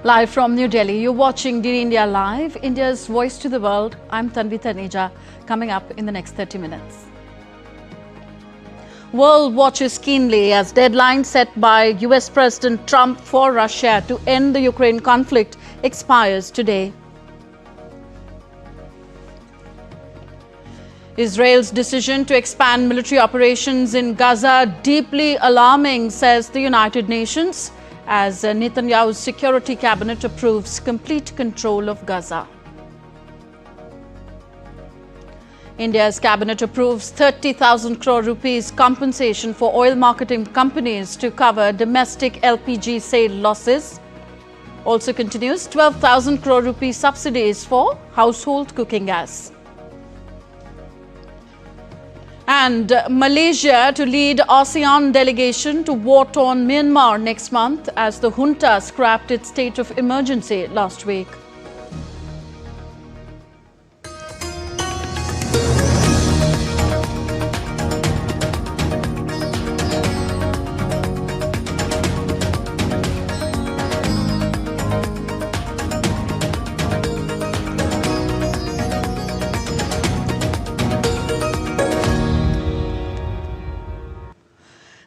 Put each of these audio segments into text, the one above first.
Live from New Delhi, you're watching DD India Live, India's voice to the world. I'm Tanvi Taneja, coming up in the next 30 minutes. World watches keenly as deadline set by US President Trump for Russia to end the Ukraine conflict expires today. Israel's decision to expand military operations in Gaza deeply alarming, says the United Nations, as Netanyahu's security cabinet approves complete control of Gaza. India's cabinet approves 30,000 crore rupees compensation for oil marketing companies to cover domestic LPG sale losses. Also continues 12,000 crore rupees subsidies for household cooking gas. And Malaysia to lead ASEAN delegation to war-torn Myanmar next month as the junta scrapped its state of emergency last week.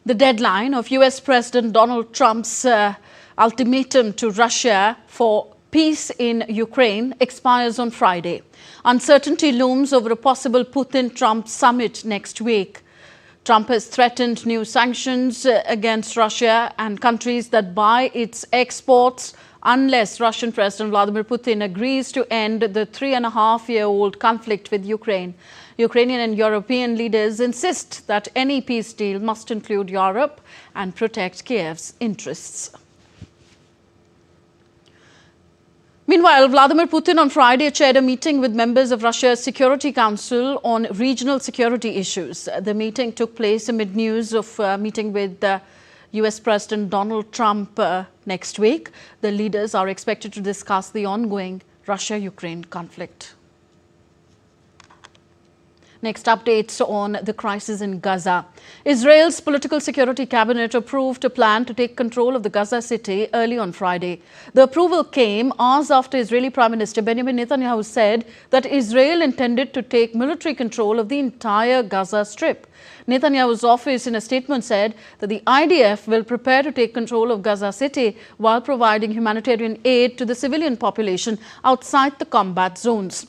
The deadline of US President Donald Trump's ultimatum to Russia for peace in Ukraine expires on Friday. Uncertainty looms over a possible Putin-Trump summit next week. Trump has threatened new sanctions against Russia and countries that buy its exports unless Russian President Vladimir Putin agrees to end the 3.5-year-old conflict with Ukraine. Ukrainian and European leaders insist that any peace deal must include Europe and protect Kiev's interests. Meanwhile, Vladimir Putin on Friday chaired a meeting with members of Russia's Security Council on regional security issues. The meeting took place amid news of meeting with US President Donald Trump next week. The leaders are expected to discuss the ongoing Russia-Ukraine conflict. Next, updates on the crisis in Gaza. Israel's political security cabinet approved a plan to take control of the Gaza city early on Friday. The approval came hours after Israeli Prime Minister Benjamin Netanyahu said that Israel intended to take military control of the entire Gaza Strip. Netanyahu's office in a statement said that the IDF will prepare to take control of Gaza City while providing humanitarian aid to the civilian population outside the combat zones.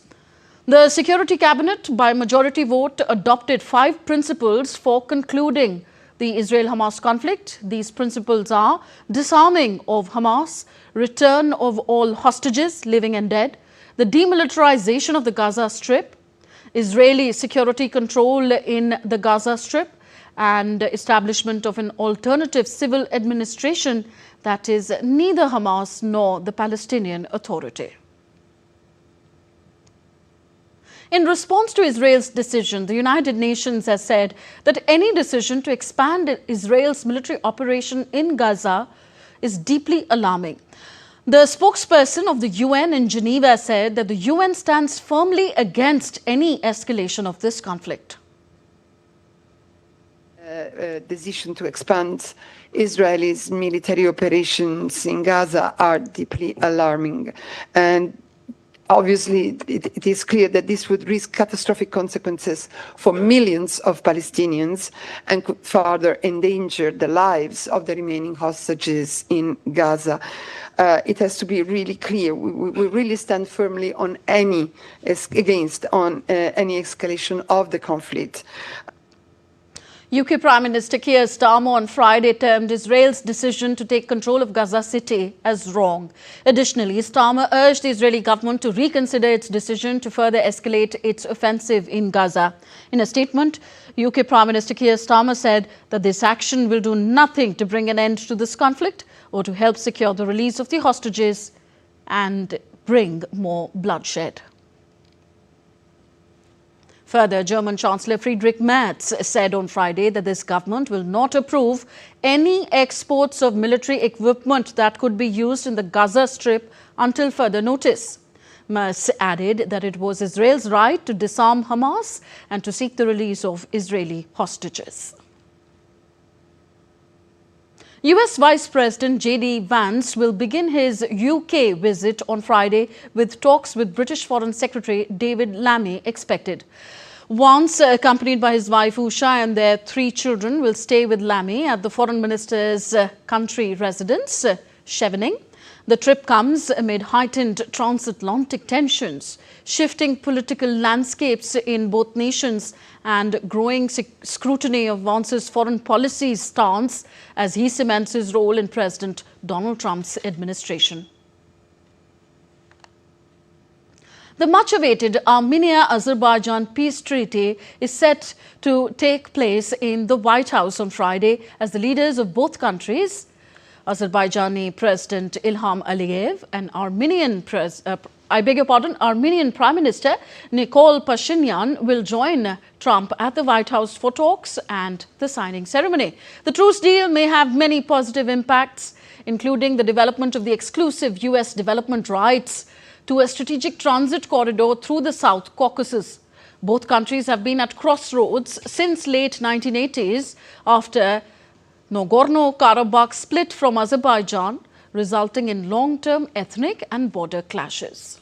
The Security Cabinet, by majority vote, adopted 5 principles for concluding the Israel-Hamas conflict. These principles are disarming of Hamas, return of all hostages, living and dead, the demilitarization of the Gaza Strip, Israeli security control in the Gaza Strip, and establishment of an alternative civil administration that is neither Hamas nor the Palestinian Authority. In response to Israel's decision, the United Nations has said that any decision to expand Israel's military operation in Gaza is deeply alarming. The spokesperson of the UN in Geneva said that the UN stands firmly against any escalation of this conflict. Decision to expand Israel's military operations in Gaza are deeply alarming, and obviously, it is clear that this would risk catastrophic consequences for millions of Palestinians and could further endanger the lives of the remaining hostages in Gaza. It has to be really clear. We really stand firmly on against any escalation of the conflict. UK Prime Minister Keir Starmer on Friday termed Israel's decision to take control of Gaza City as wrong. Additionally, Starmer urged the Israeli government to reconsider its decision to further escalate its offensive in Gaza. In a statement, UK Prime Minister Keir Starmer said that this action will do nothing to bring an end to this conflict or to help secure the release of the hostages and bring more bloodshed. Further, German Chancellor Friedrich Merz said on Friday that this government will not approve any exports of military equipment that could be used in the Gaza Strip until further notice. Merz added that it was Israel's right to disarm Hamas and to seek the release of Israeli hostages. US Vice President J.D. Vance will begin his UK visit on Friday with talks with British Foreign Secretary David Lammy expected. Vance, accompanied by his wife Usha and their 3 children, will stay with Lammy at the Foreign Minister's country residence, Chevening. The trip comes amid heightened transatlantic tensions, shifting political landscapes in both nations and growing scrutiny of Vance's foreign policy stance as he cements his role in President Donald Trump's administration. The much-awaited Armenia-Azerbaijan peace treaty is set to take place in the White House on Friday as the leaders of both countries, Azerbaijani President Ilham Aliyev and Armenian Prime Minister Nikol Pashinyan will join Trump at the White House for talks and the signing ceremony. The truce deal may have many positive impacts, including the development of the exclusive US development rights to a strategic transit corridor through the South Caucasus. Both countries have been at crossroads since late 1980s after Nagorno-Karabakh split from Azerbaijan, resulting in long-term ethnic and border clashes.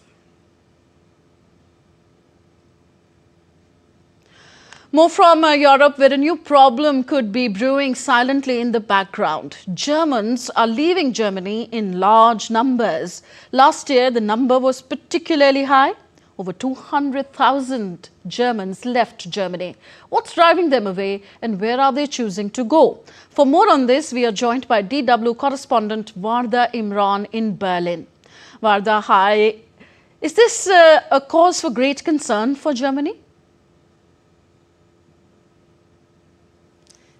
More from Europe, where a new problem could be brewing silently in the background. Germans are leaving Germany in large numbers. Last year, the number was particularly high. Over 200,000 Germans left Germany. What's driving them away and where are they choosing to go? For more on this, we are joined by DW correspondent Varda Imran in Berlin. Varda, hi. Is this a cause for great concern for Germany?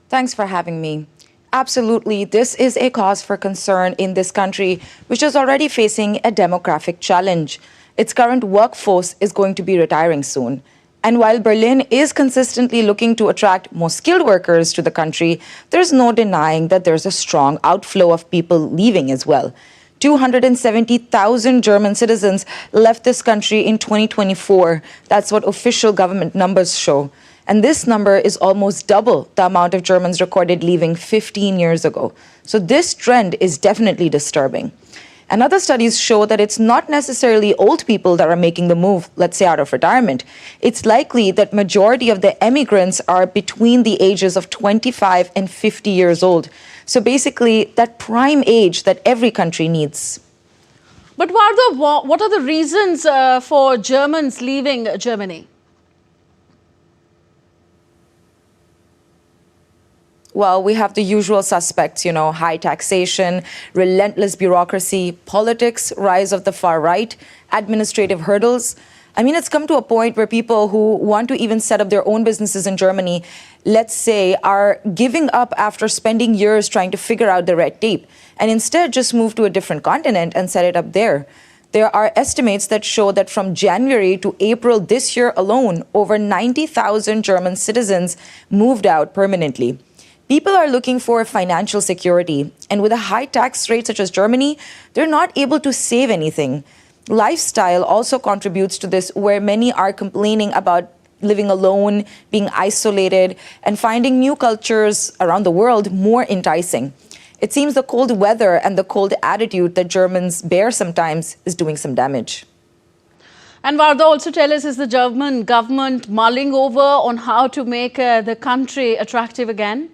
Thanks for having me. Absolutely, this is a cause for concern in this country, which is already facing a demographic challenge. Its current workforce is going to be retiring soon. And while Berlin is consistently looking to attract more skilled workers to the country, there's no denying that there's a strong outflow of people leaving as well. 270,000 German citizens left this country in 2024. That's what official government numbers show. And this number is almost double the amount of Germans recorded leaving 15 years ago. So this trend is definitely disturbing. And other studies show that it's not necessarily old people that are making the move, let's say out of retirement. It's likely that majority of the emigrants are between the ages of 25 and 50 years old. So basically that prime age that every country needs. But Varda, what are the reasons for Germans leaving Germany? Well, we have the usual suspects, high taxation, relentless bureaucracy, politics, rise of the far right, administrative hurdles. I mean, it's come to a point where people who want to even set up their own businesses in Germany, let's say, are giving up after spending years trying to figure out the red tape and instead just move to a different continent and set it up there. There are estimates that show that from January to April this year alone, over 90,000 German citizens moved out permanently. People are looking for financial security, and with a high tax rate such as Germany, they're not able to save anything. Lifestyle also contributes to this, where many are complaining about living alone, being isolated, and finding new cultures around the world more enticing. It seems the cold weather and the cold attitude that Germans bear sometimes is doing some damage. And Varda, also tell us, is the German government mulling over on how to make the country attractive again?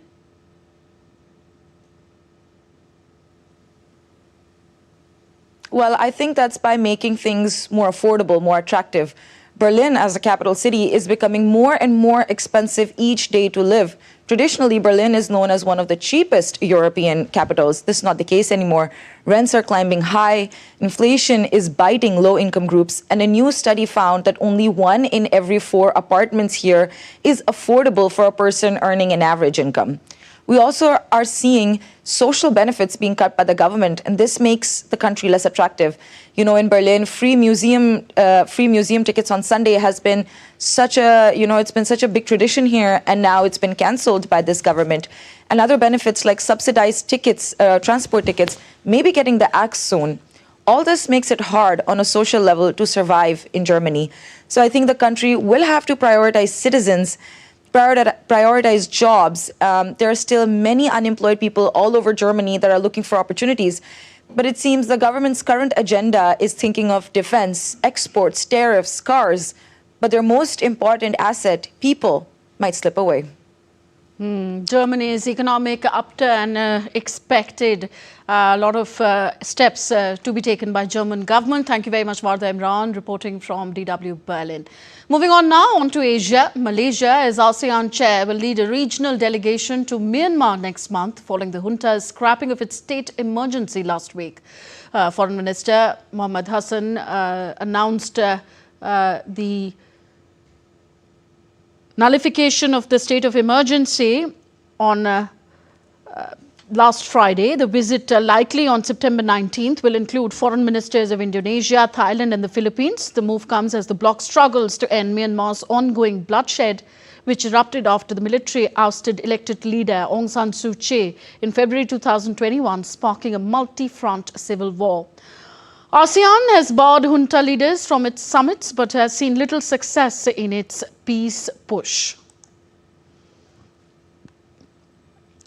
Well, I think that's by making things more affordable, more attractive. Berlin, as a capital city, is becoming more and more expensive each day to live. Traditionally, Berlin is known as one of the cheapest European capitals. This is not the case anymore. Rents are climbing high, inflation is biting low-income groups, and a new study found that only 1 in every 4 apartments here is affordable for a person earning an average income. We also are seeing social benefits being cut by the government, and this makes the country less attractive. In Berlin, free museum tickets on Sunday has been such a big tradition here, and now it's been cancelled by this government. And other benefits like subsidized tickets, transport tickets, may be getting the axe soon. All this makes it hard on a social level to survive in Germany. So I think the country will have to prioritize citizens prioritize jobs. There are still many unemployed people all over Germany that are looking for opportunities. But it seems the government's current agenda is thinking of defense, exports, tariffs, cars. But their most important asset, people, might slip away. Germany's economic upturn expected. A lot of steps to be taken by German government. Thank you very much, Varda Imran, reporting from DW Berlin. Moving on now to Asia. Malaysia, as ASEAN chair, will lead a regional delegation to Myanmar next month, following the junta's scrapping of its state emergency last week. Foreign Minister Mohammed Hassan announced the nullification of the state of emergency on last Friday. The visit, likely on September 19th, will include foreign ministers of Indonesia, Thailand and the Philippines. The move comes as the bloc struggles to end Myanmar's ongoing bloodshed, which erupted after the military ousted elected leader Aung San Suu Kyi in February 2021, sparking a multi-front civil war. ASEAN has barred junta leaders from its summits, but has seen little success in its peace push.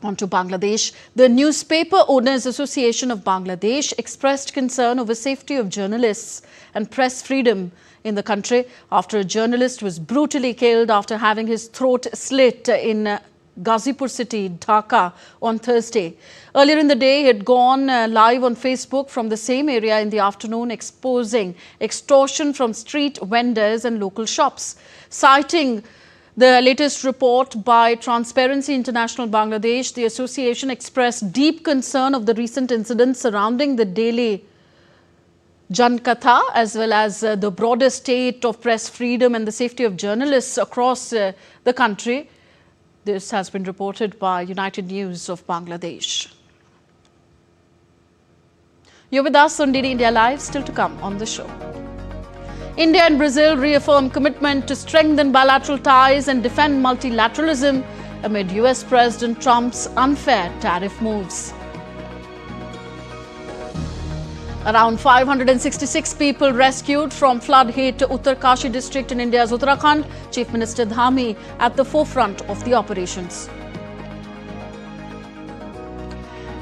On to Bangladesh. The Newspaper Owners Association of Bangladesh expressed concern over safety of journalists and press freedom in the country after a journalist was brutally killed after having his throat slit in Ghazipur city, Dhaka, on Thursday. Earlier in the day, he had gone live on Facebook from the same area in the afternoon, exposing extortion from street vendors and local shops. Citing the latest report by Transparency International Bangladesh, the association expressed deep concern of the recent incidents surrounding the daily Jankatha, as well as the broader state of press freedom and the safety of journalists across the country. This has been reported by United News of Bangladesh. You're with us on DD India Live, still to come on the show. India and Brazil reaffirm commitment to strengthen bilateral ties and defend multilateralism amid US President Trump's unfair tariff moves. Around 566 people rescued from flood-hit Uttarkashi district in India's Uttarakhand. Chief Minister Dhami at the forefront of the operations.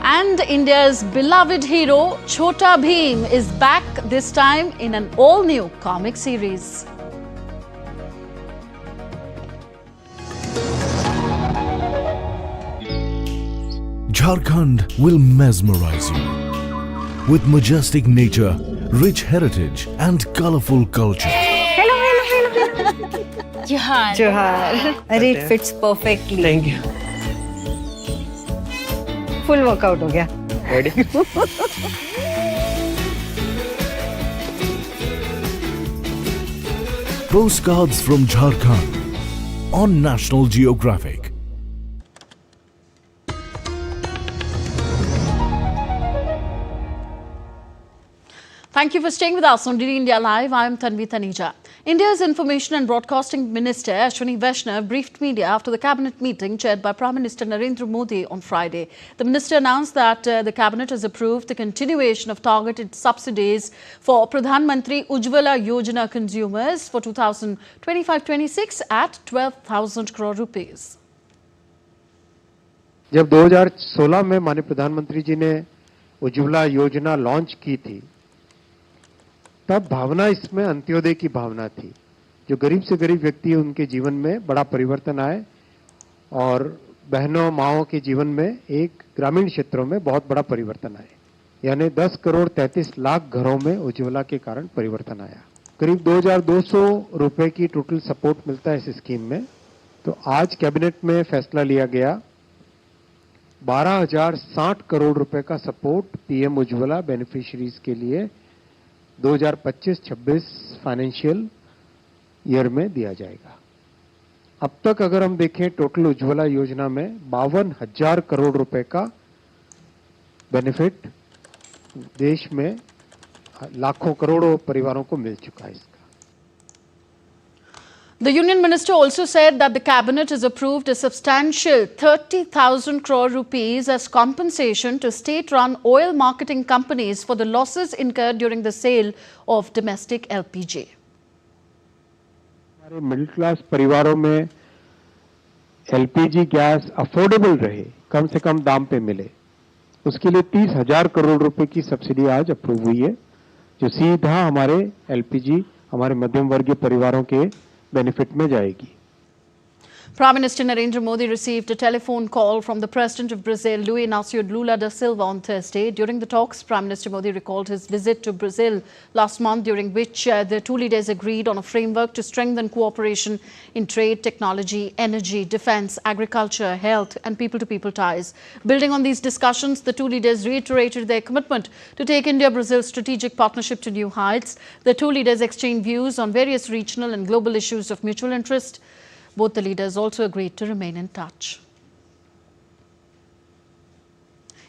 And India's beloved hero Chhota Bheem is back, this time in an all-new comic series. Jharkhand will mesmerize you with majestic nature, rich heritage and colorful culture. Hello. Johar. Johar. It fits perfectly. Thank you. Full workout हो गया. Ready? Postcards from Jharkhand on National Geographic. Thank you for staying with us on DD India Live. I am Tanvi Taneja. India's Information and Broadcasting Minister Ashwini Vaishnav briefed media after the cabinet meeting chaired by Prime Minister Narendra Modi on Friday. The minister announced that the cabinet has approved the continuation of targeted subsidies for Pradhan Mantri Ujjwala Yojana consumers for 2025-26 at 12,000 crore rupees. जब 2016 में माननीय प्रधानमंत्री जी ने उज्ज्वला योजना launch की थी, तब भावना इसमें अंत्योदय की भावना थी। जो गरीब से गरीब व्यक्ति है उनके जीवन में बड़ा परिवर्तन आए और बहनों माओं के जीवन में एक ग्रामीण क्षेत्रों में बहुत बड़ा परिवर्तन आए। यानी 10 करोड़ 33 लाख घरों में उज्ज्वला के कारण परिवर्तन आया। करीब 2200 रुपए की टोटल सपोर्ट मिलता है इस स्कीम में। तो आज कैबिनेट में फैसला लिया गया 12,060 करोड़ रुपए का सपोर्ट पीएम उज्ज्वला बेनिफिशियरीज के लिए 2025-26 फाइनेंशियल ईयर में दिया जाएगा। अब तक अगर हम देखें टोटल उज्ज्वला योजना में 52,000 करोड़ रुपए का बेनिफिट देश में लाखों करोड़ों परिवारों को मिल चुका है। The Union Minister also said that the Cabinet has approved a substantial 30,000 crore rupees as compensation to state-run oil marketing companies for the losses incurred during the sale of domestic LPG. हमारे middle class परिवारों में LPG gas affordable रहे, कम से कम दाम पे मिले, उसके लिए 30,000 करोड़ रुपए की सब्सिडी आज अप्रूव हुई है, जो सीधा हमारे एलपीजी, हमारे मध्यम वर्गीय परिवारों के बेनिफिट में जाएगी। Prime Minister Narendra Modi received a telephone call from the President of Brazil, Luiz Inácio Lula da Silva, on Thursday. During the talks, Prime Minister Modi recalled his visit to Brazil last month, during which the two leaders agreed on a framework to strengthen cooperation in trade, technology, energy, defense, agriculture, health and people-to-people ties. Building on these discussions, the two leaders reiterated their commitment to take India-Brazil strategic partnership to new heights. The two leaders exchanged views on various regional and global issues of mutual interest. Both the leaders also agreed to remain in touch.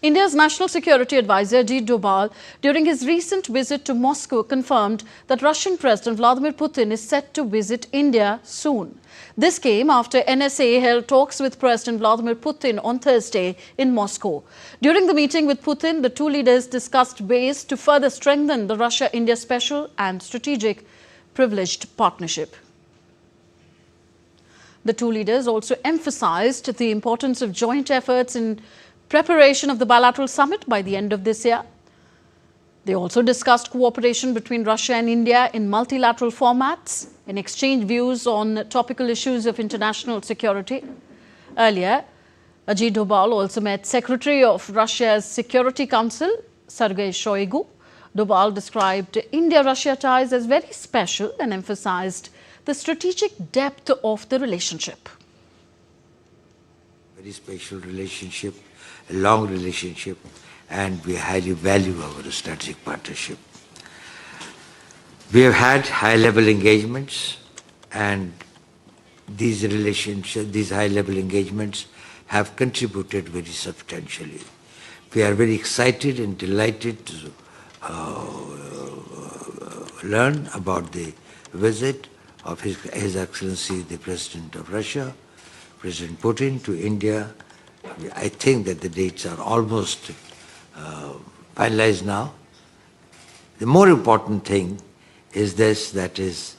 India's National Security Advisor Ajit Doval, during his recent visit to Moscow, confirmed that Russian President Vladimir Putin is set to visit India soon. This came after NSA held talks with President Vladimir Putin on Thursday in Moscow. During the meeting with Putin, the two leaders discussed ways to further strengthen the Russia-India special and strategic privileged partnership. The two leaders also emphasized the importance of joint efforts in preparation of the bilateral summit by the end of this year. They also discussed cooperation between Russia and India in multilateral formats and exchanged views on topical issues of international security. Earlier, Ajit Doval also met Secretary of Russia's Security Council, Sergei Shoigu. Doval described India-Russia ties as very special and emphasized the strategic depth of the relationship. Very special relationship, a long relationship, and we highly value our strategic partnership. We have had high-level engagements, and these relationships, these high-level engagements have contributed very substantially. We are very excited and delighted to learn about the visit of His Excellency the President of Russia, President Putin, to India. I think that the dates are almost finalized now. The more important thing is this, that is,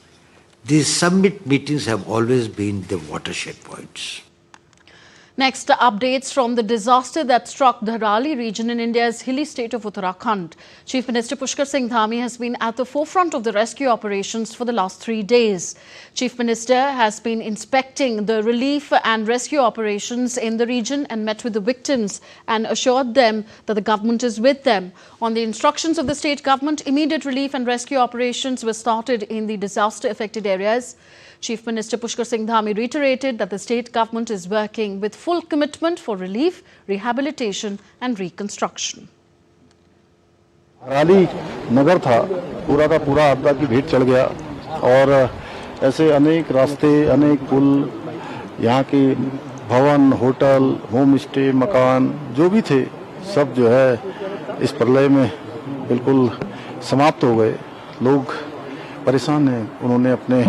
these summit meetings have always been the watershed points. Next, updates from the disaster that struck the Dharali region in India's hilly state of Uttarakhand. Chief Minister Pushkar Singh Dhami has been at the forefront of the rescue operations for the last 3 days. Chief Minister has been inspecting the relief and rescue operations in the region and met with the victims and assured them that the government is with them. On the instructions of the state government, immediate relief and rescue operations were started in the disaster-affected areas. Chief Minister Pushkar Singh Dhami reiterated that the state government is working with full commitment for relief, rehabilitation and reconstruction. Dharali नगर था, पूरा का पूरा आपदा की भेंट चढ़ गया और ऐसे अनेक रास्ते, अनेक पुल, यहाँ के भवन, होटल, होम स्टे, मकान जो भी थे, सब जो है इस प्रलय में बिल्कुल समाप्त हो गए। लोग परेशान हैं, उन्होंने अपने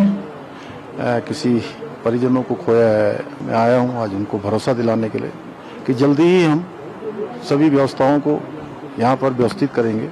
किसी परिजनों को खोया है। मैं आया हूं आज उनको भरोसा दिलाने के लिए कि जल्दी ही हम सभी व्यवस्थाओं को यहां पर व्यवस्थित करेंगे।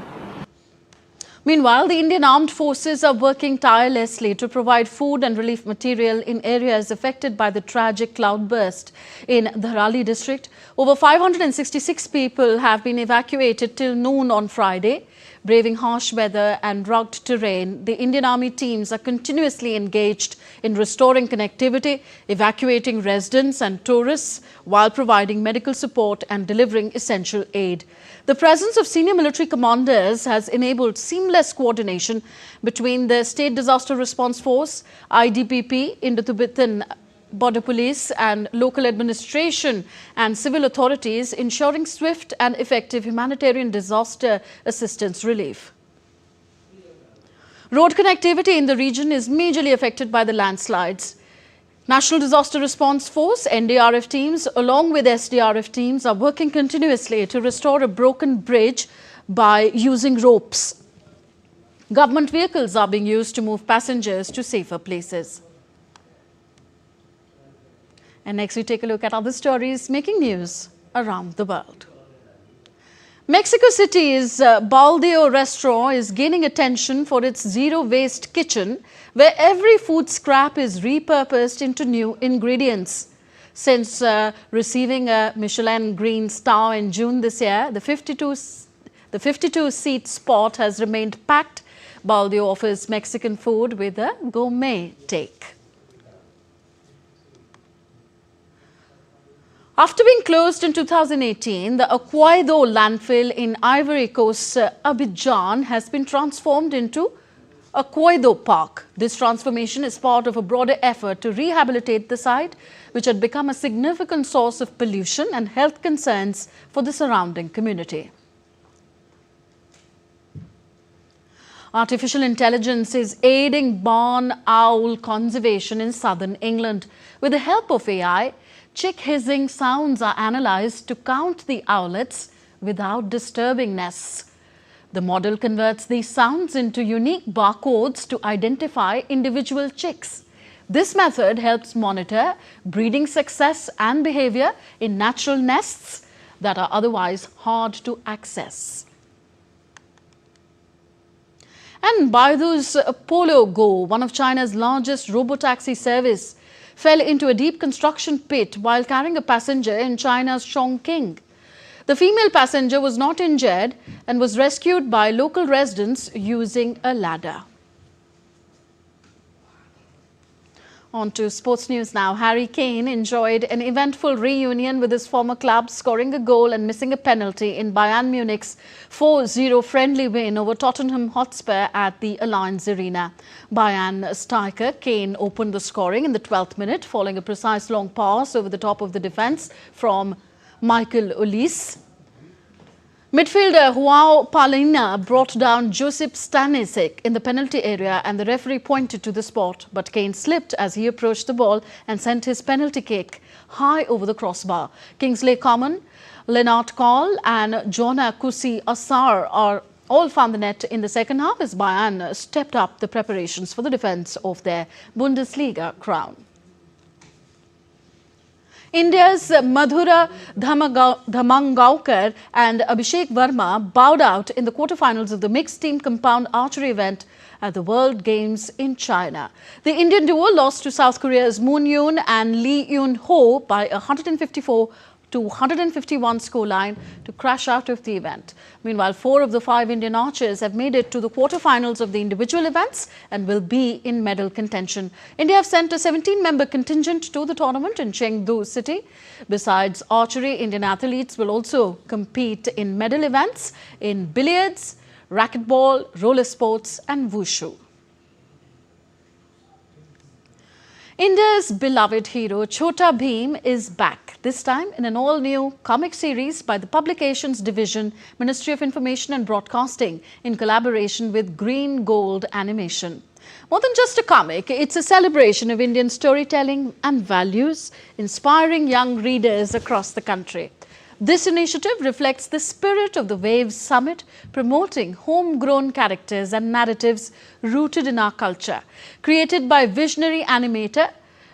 Meanwhile, the Indian Armed Forces are working tirelessly to provide food and relief material in areas affected by the tragic cloudburst in Dharali district. Over 566 people have been evacuated till noon on Friday. Braving harsh weather and rugged terrain, the Indian Army teams are continuously engaged in restoring connectivity, evacuating residents and tourists, while providing medical support and delivering essential aid. The presence of senior military commanders has enabled seamless coordination between the State Disaster Response Force, IDPP, Indo-Tibetan Border Police and local administration and civil authorities, ensuring swift and effective humanitarian disaster assistance relief. Road connectivity in the region is majorly affected by the landslides. National Disaster Response Force, NDRF teams, along with SDRF teams, are working continuously to restore a broken bridge by using ropes. Government vehicles are being used to move passengers to safer places. And next we take a look at other stories making news around the world. Mexico City's Baldeo restaurant is gaining attention for its zero-waste kitchen, where every food scrap is repurposed into new ingredients. Since receiving a Michelin Green Star in June this year, the 52-seat spot has remained packed. Baldio offers Mexican food with a gourmet take. After being closed in 2018, the Aquaido landfill in Ivory Coast, Abidjan, has been transformed into Aquaido Park. This transformation is part of a broader effort to rehabilitate the site, which had become a significant source of pollution and health concerns for the surrounding community. Artificial intelligence is aiding barn owl conservation in southern England. With the help of AI, chick hissing sounds are analysed to count the owlets without disturbing nests. The model converts these sounds into unique barcodes to identify individual chicks. This method helps monitor breeding success and behaviour in natural nests that are otherwise hard to access. And Baidu's Polo Go, one of China's largest robotaxi service, fell into a deep construction pit while carrying a passenger in China's Chongqing. The female passenger was not injured and was rescued by local residents using a ladder. On to sports news now. Harry Kane enjoyed an eventful reunion with his former club, scoring a goal and missing a penalty in Bayern Munich's 4-0 friendly win over Tottenham Hotspur at the Allianz Arena. Bayern striker Kane opened the scoring in the 12th minute, following a precise long pass over the top of the defence from Michael Olise. Midfielder João Palhinha brought down Josip Stanisic in the penalty area and the referee pointed to the spot. But Kane slipped as he approached the ball and sent his penalty kick high over the crossbar. Kingsley Coman, Lennart Kohl and Jona Kusi Asar are all found the net in the second half as Bayern stepped up the preparations for the defence of their Bundesliga crown. India's Madhura Dhamangaonkar and Abhishek Verma bowed out in the quarterfinals of the mixed team compound archery event at the World Games in China. The Indian duo lost to South Korea's Moon Yoon and Lee Yoon Ho by 154 to 151 scoreline to crash out of the event. Meanwhile, 4 of the 5 Indian archers have made it to the quarterfinals of the individual events and will be in medal contention. India have sent a 17-member contingent to the tournament in Chengdu city. Besides archery, Indian athletes will also compete in medal events in billiards, racquetball, roller sports and wushu. India's beloved hero Chhota Bheem is back, this time in an all-new comic series by the Publications Division, Ministry of Information and Broadcasting, in collaboration with Green Gold Animation. More than just a comic, it's a celebration of Indian storytelling and values, inspiring young readers across the country. This initiative reflects the spirit of the Waves Summit, promoting homegrown characters and narratives rooted in our culture. Created by visionary animator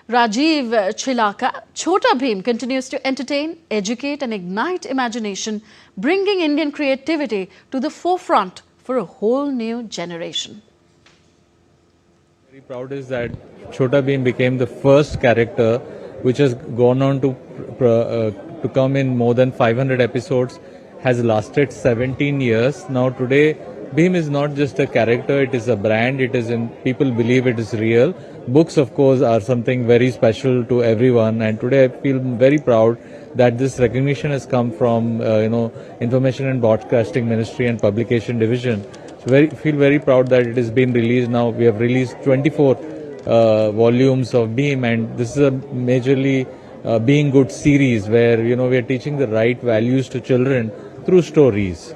Rajiv Chilaka, Chhota Bheem continues to entertain, educate and ignite imagination, bringing Indian creativity to the forefront for a whole new generation. Very proud is that Chhota Bheem became the first character which has gone on to come in more than 500 episodes, has lasted 17 years. Now today, Bheem is not just a character, it is a brand, people believe it is real. Books, of course, are something very special to everyone, and today I feel very proud that this recognition has come from, Information and Broadcasting Ministry and Publication Division. So feel very proud that it has been released now. We have released 24 volumes of Bheem, and this is a majorly Being Good series where, we are teaching the right values to children through stories.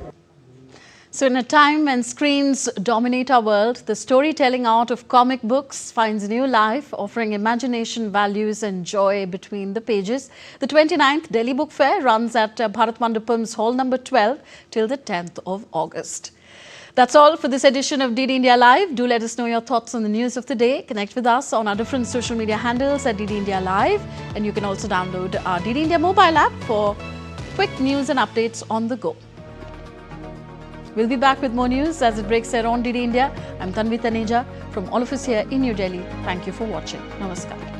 So in a time when screens dominate our world, the storytelling art of comic books finds new life, offering imagination, values and joy between the pages. The 29th Delhi Book Fair runs at Bharat Mandapam's Hall number 12 till the 10th of August. That's all for this edition of DD India Live. Do let us know your thoughts on the news of the day. Connect with us on our different social media handles at DD India Live. And you can also download our DD India mobile app for quick news and updates on the go. We'll be back with more news as it breaks here on DD India. I'm Tanvi Taneja from all of us here in New Delhi. Thank you for watching. Namaskar.